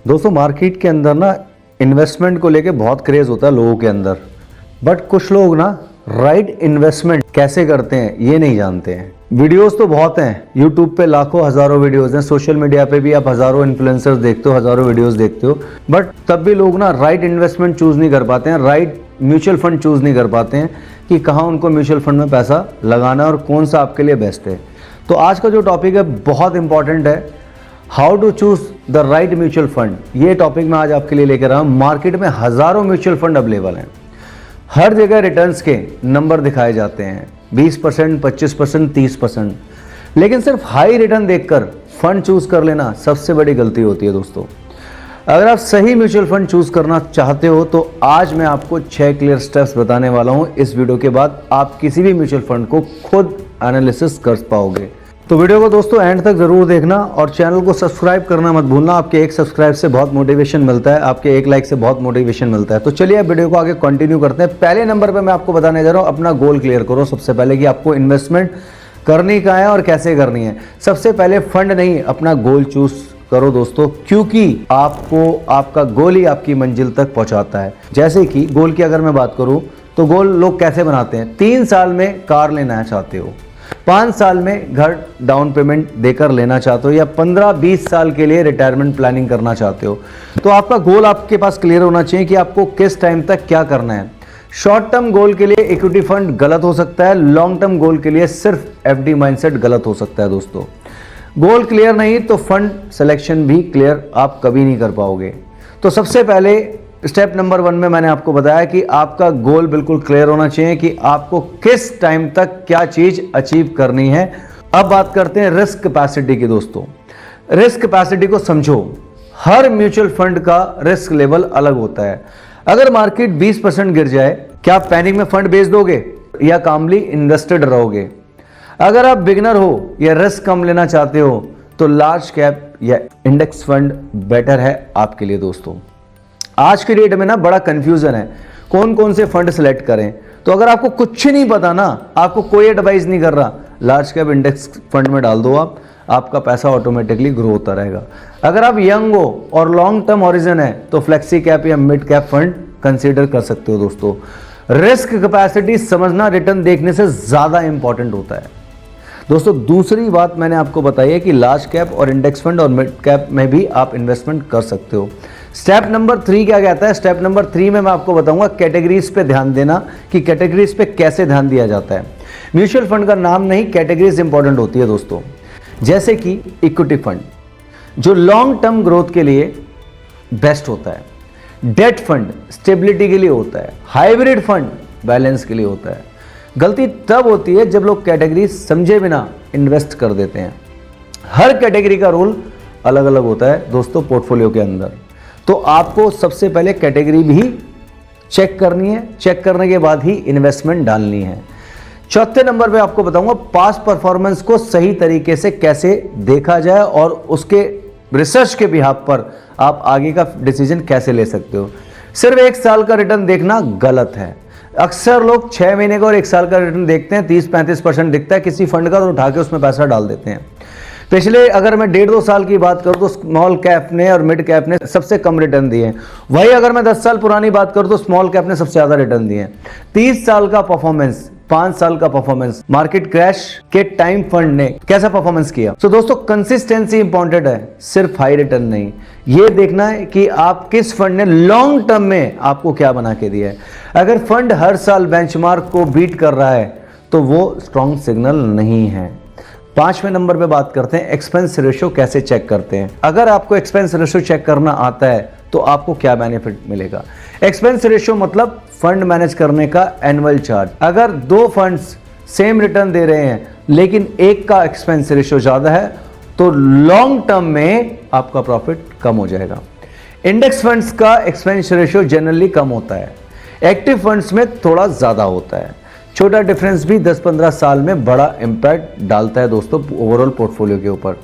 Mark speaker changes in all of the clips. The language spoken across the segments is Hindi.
Speaker 1: दोस्तों मार्केट के अंदर ना इन्वेस्टमेंट को लेके बहुत क्रेज होता है लोगों के अंदर, बट कुछ लोग ना राइट इन्वेस्टमेंट कैसे करते हैं ये नहीं जानते हैं। वीडियोस तो बहुत हैं, यूट्यूब पे लाखों हजारों वीडियोस हैं, सोशल मीडिया पे भी आप हजारों इन्फ्लुएंसर्स देखते हो, हजारों वीडियोस देखते हो, बट तब भी लोग ना राइट इन्वेस्टमेंट चूज नहीं कर पाते हैं, राइट म्यूचुअल फंड चूज नहीं कर पाते हैं कि कहाँ उनको म्यूचुअल फंड में पैसा लगाना है और कौन सा आपके लिए बेस्ट है। तो आज का जो टॉपिक है बहुत इंपॉर्टेंट है, how to choose the right mutual fund. ये टॉपिक मैं आज आपके लिए लेकर आया हूँ। मार्केट में हजारों म्यूचुअल फंड अवेलेबल हैं, हर जगह रिटर्न्स के नंबर दिखाए जाते हैं 20%, 25%, 30%, लेकिन सिर्फ हाई रिटर्न देखकर फंड चूज कर लेना सबसे बड़ी गलती होती है दोस्तों। अगर आप सही म्यूचुअल फंड चूज करना चाहते हो तो आज मैं आपको 6 क्लियर स्टेप्स बताने वाला हूं। इस वीडियो के बाद आप किसी भी म्यूचुअल फंड को खुद एनालिसिस कर पाओगे। तो वीडियो को दोस्तों एंड तक जरूर देखना और चैनल को सब्सक्राइब करना मत भूलना। आपके एक सब्सक्राइब से बहुत मोटिवेशन मिलता है, आपके एक लाइक से बहुत मोटिवेशन मिलता है। तो चलिए अब वीडियो को आगे कंटिन्यू करते हैं। पहले नंबर पे मैं आपको बताने जा रहा हूं, अपना गोल क्लियर करो सबसे पहले कि आपको इन्वेस्टमेंट करनी कहाँ है और कैसे करनी है। सबसे पहले फंड नहीं, अपना गोल चूज करो दोस्तों, क्योंकि आपको आपका गोल ही आपकी मंजिल तक पहुंचाता है। जैसे कि गोल की अगर मैं बात करूं तो गोल लोग कैसे बनाते हैं। 3 साल में कार लेना चाहते हो, 5 साल में घर डाउन पेमेंट देकर लेना चाहते हो, या 15-20 साल के लिए रिटायरमेंट प्लानिंग करना चाहते हो, तो आपका गोल आपके पास क्लियर होना चाहिए कि आपको किस टाइम तक क्या करना है। शॉर्ट टर्म गोल के लिए इक्विटी फंड गलत हो सकता है, लॉन्ग टर्म गोल के लिए सिर्फ एफडी माइंडसेट गलत हो सकता है दोस्तों। गोल क्लियर नहीं तो फंड सिलेक्शन भी क्लियर आप कभी नहीं कर पाओगे। तो सबसे पहले स्टेप नंबर 1 में मैंने आपको बताया कि आपका गोल बिल्कुल क्लियर होना चाहिए कि आपको किस टाइम तक क्या चीज अचीव करनी है। अब बात करते हैं रिस्क कैपेसिटी की दोस्तों। रिस्क कैपेसिटी को समझो, हर म्यूचुअल फंड का रिस्क लेवल अलग होता है। अगर मार्केट 20% गिर जाए, क्या आप पैनिक में फंड बेच दोगे या कामली इन्वेस्टेड रहोगे? अगर आप बिगिनर हो या रिस्क कम लेना चाहते हो तो लार्ज कैप या इंडेक्स फंड बेटर है आपके लिए दोस्तों। आज के डेट में ना बड़ा कंफ्यूजन है कौन कौन से फंड सेलेक्ट करें। तो अगर आपको कुछ नहीं पता ना, आपको कोई एडवाइस नहीं कर रहा, लार्ज कैप इंडेक्स फंड में डाल दो आपका पैसा ऑटोमेटिकली ग्रो होता रहेगा। अगर आप यंग हो और लॉन्ग टर्म हॉरिजन है तो फ्लेक्सी कैप या मिड कैप फंड कंसीडर कर सकते हो दोस्तों। रिस्क कैपेसिटी समझना रिटर्न देखने से ज्यादा इंपॉर्टेंट होता है दोस्तों। दूसरी बात मैंने आपको बताई है कि लार्ज कैप और इंडेक्स फंड और मिड कैप में भी आप इन्वेस्टमेंट कर सकते हो। स्टेप नंबर 3 क्या कहता है? स्टेप नंबर 3 में मैं आपको बताऊंगा कैटेगरीज पे ध्यान देना, कि कैटेगरीज पे कैसे ध्यान दिया जाता है। म्यूचुअल फंड का नाम नहीं, कैटेगरीज इंपॉर्टेंट होती है दोस्तों। जैसे कि इक्विटी फंड जो लॉन्ग टर्म ग्रोथ के लिए बेस्ट होता है, डेट फंड स्टेबिलिटी के लिए होता है, हाइब्रिड फंड बैलेंस के लिए होता है। गलती तब होती है जब लोग कैटेगरी समझे बिना इन्वेस्ट कर देते हैं। हर कैटेगरी का रोल अलग अलग होता है दोस्तों पोर्टफोलियो के अंदर। तो आपको सबसे पहले कैटेगरी भी चेक करनी है, चेक करने के बाद ही इन्वेस्टमेंट डालनी है। चौथे नंबर पे आपको बताऊंगा पास्ट परफॉर्मेंस को सही तरीके से कैसे देखा जाए और उसके रिसर्च के बिहाफ पर आप आगे का डिसीजन कैसे ले सकते हो। सिर्फ 1 साल का रिटर्न देखना गलत है। अक्सर लोग 6 महीने का और 1 साल का रिटर्न देखते हैं, 30-35% दिखता है किसी फंड का तो उठा के उसमें पैसा डाल देते हैं। पिछले अगर मैं 1.5-2 साल की बात करूं तो स्मॉल कैप ने और मिड कैप ने सबसे कम रिटर्न दिए हैं। वही अगर मैं 10 साल पुरानी बात करूं तो स्मॉल कैप ने सबसे ज्यादा रिटर्न दिए हैं। 30 साल का परफॉर्मेंस, 5 साल का परफॉर्मेंस, मार्केट क्रैश के टाइम फंड ने कैसा परफॉर्मेंस किया। तो दोस्तों कंसिस्टेंसी इंपॉर्टेंट है, सिर्फ हाई रिटर्न नहीं। ये देखना है कि आप किस फंड ने लॉन्ग टर्म में आपको क्या बना के दिया है। अगर फंड हर साल बेंचमार्क को बीट कर रहा है तो वो स्ट्रॉन्ग सिग्नल नहीं है। 5वें नंबर पे बात करते हैं एक्सपेंस रेशियो कैसे चेक करते हैं। अगर आपको एक्सपेंस रेशियो चेक करना आता है तो आपको क्या बेनिफिट मिलेगा। एक्सपेंस रेशियो मतलब फंड मैनेज करने का एनुअल चार्ज। अगर 2 फंड्स सेम रिटर्न दे रहे हैं लेकिन एक का एक्सपेंस रेशियो ज्यादा है तो लॉन्ग टर्म में आपका प्रॉफिट कम हो जाएगा। इंडेक्स फंड्स का एक्सपेंस रेशियो जनरली कम होता है, एक्टिव फंड्स में थोड़ा ज्यादा होता है। छोटा डिफरेंस भी 10-15 साल में बड़ा इंपैक्ट डालता है दोस्तों ओवरऑल पोर्टफोलियो के ऊपर।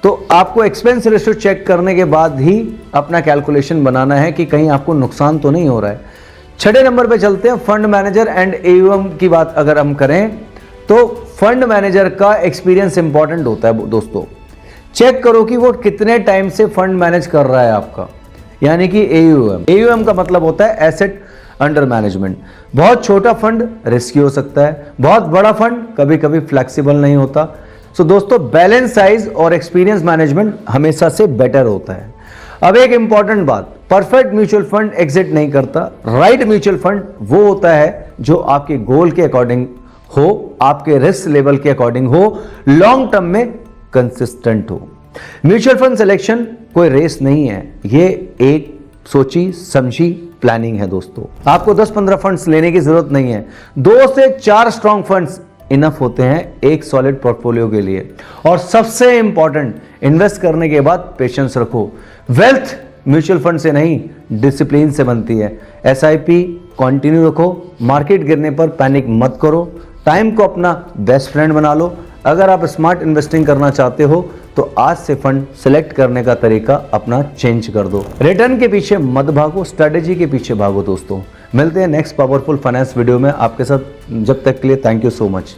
Speaker 1: तो आपको एक्सपेंस रेशियो चेक करने के बाद ही अपना कैलकुलेशन बनाना है कि कहीं आपको नुकसान तो नहीं हो रहा है। 6 नंबर पे चलते हैं फंड मैनेजर एंड एयूएम की बात अगर हम करें तो फंड मैनेजर का एक्सपीरियंस इंपॉर्टेंट होता है दोस्तों। चेक करो कि वो कितने टाइम से फंड मैनेज कर रहा है आपका। यानी कि AUM। AUM का मतलब होता है एसेट अंडर मैनेजमेंट। बहुत छोटा फंड रिस्की हो सकता है, बहुत बड़ा फंड कभी कभी फ्लेक्सिबल नहीं होता। सो दोस्तों, बैलेंस साइज और एक्सपीरियंस मैनेजमेंट हमेशा से बेटर होता है। अब एक इंपॉर्टेंट बात, परफेक्ट म्यूचुअल फंड एग्जिट नहीं करता। राइट म्यूचुअल फंड वो होता है जो आपके गोल के अकॉर्डिंग हो, आपके रिस्क लेवल के अकॉर्डिंग हो, लॉन्ग टर्म में कंसिस्टेंट हो। म्यूचुअल फंड सिलेक्शन कोई रेस नहीं है, ये एक सोची समझी प्लानिंग है दोस्तों। आपको 10-15 फंड्स लेने की जरूरत नहीं है, 2 से 4 स्ट्रॉन्ग फंड्स इनफ होते हैं एक सॉलिड पोर्टफोलियो के लिए। और सबसे इंपॉर्टेंट, इन्वेस्ट करने के बाद पेशेंस रखो। वेल्थ म्यूचुअल फंड से नहीं, डिसिप्लिन से बनती है। SIP कंटिन्यू रखो, मार्केट गिरने पर पैनिक मत करो, टाइम को अपना बेस्ट फ्रेंड बना लो। अगर आप स्मार्ट इन्वेस्टिंग करना चाहते हो तो आज से फंड सेलेक्ट करने का तरीका अपना चेंज कर दो। रिटर्न के पीछे मत भागो, स्ट्रेटेजी के पीछे भागो दोस्तों। मिलते हैं नेक्स्ट पावरफुल फाइनेंस वीडियो में आपके साथ। जब तक के लिए थैंक यू सो मच।